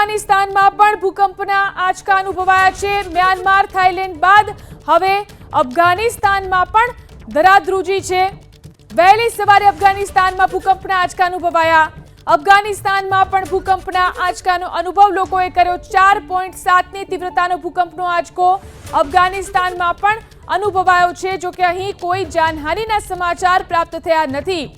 અફઘાનિસ્તાનમાં પણ ભૂકંપના આંચકા અનુભવાયા છે। મ્યાનમાર, થાઈલેન્ડ બાદ હવે અફઘાનિસ્તાનમાં પણ ધરાધ્રુજી છે। વહેલી સવારે અફઘાનિસ્તાનમાં ભૂકંપના આંચકા અનુભવાયા। અફઘાનિસ્તાનમાં પણ ભૂકંપના આંચકાનો અનુભવ લોકોએ કર્યો। 4.7ની તીવ્રતાનો ભૂકંપનો આંચકો અફઘાનિસ્તાનમાં પણ અનુભવાયો છે। જો કે અહીં કોઈ જાનહાનિના સમાચાર પ્રાપ્ત થયા નથી।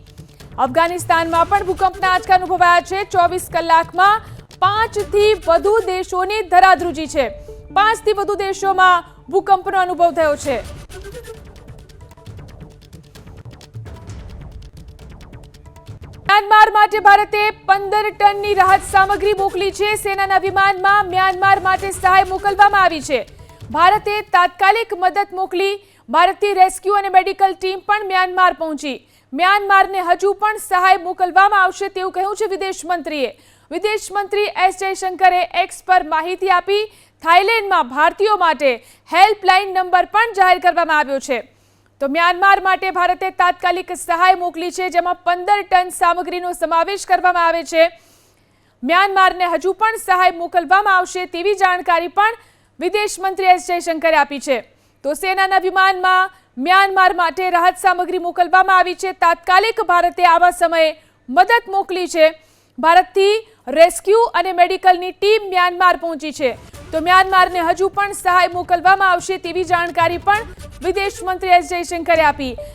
અફઘાનિસ્તાનમાં પણ ભૂકંપના આંચકા અનુભવાયા છે। 24 કલાકમાં 5થી વધુ દેશોની ધરાધ્રુજી છે। 5થી વધુ દેશોમાં ભૂકંપનો અનુભવ થયો છે। મ્યાનમાર માટે ભારતે 15 ટનની રાહત સામગ્રી મોકલી છે। સેનાના વિમાનમાં મ્યાનમાર માટે સહાય મોકલવામાં આવી છે। ભારતે તાત્કાલિક મદદ મોકલી। ભારતીય રેસ્ક્યુ અને મેડિકલ ટીમ પણ મ્યાનમાર પહોંચી। મ્યાનમારને હજુ પણ સહાય મોકલવામાં આવશે તેવું કહ્યું છે વિદેશ મંત્રીએ। વિદેશ મંત્રી એસ જયશંકરે એક્સ પર માહિતી આપી। થાઈલેન્ડમાં ભારતીયો માટે હેલ્પલાઇન નંબર પણ જાહેર કરવામાં આવ્યો છે। તો મ્યાનમાર માટે ભારતે તાત્કાલિક સહાય મોકલી છે, જેમાં 15 ટન સામગ્રીનો સમાવેશ કરવામાં આવે છે। મ્યાનમારને હજુ પણ સહાય મોકલવામાં આવશે તેવી જાણકારી પણ વિદેશ મંત્રી એસ જયશંકરે આપી છે। તો સેનાના વિમાનમાં મ્યાનમાર માટે રાહત સામગ્રી મોકલવામાં આવી છે। તાત્કાલિક ભારતે આવા સમયે મદદ મોકલી છે। ભારતથી રેસ્ક્યુ અને મેડિકલની ટીમ મ્યાનમાર પહોંચી છે। તો મ્યાનમારને હજુ પણ સહાય મોકલવામાં આવશે તેવી જાણકારી પણ વિદેશ મંત્રી એસ જયશંકરે આપી।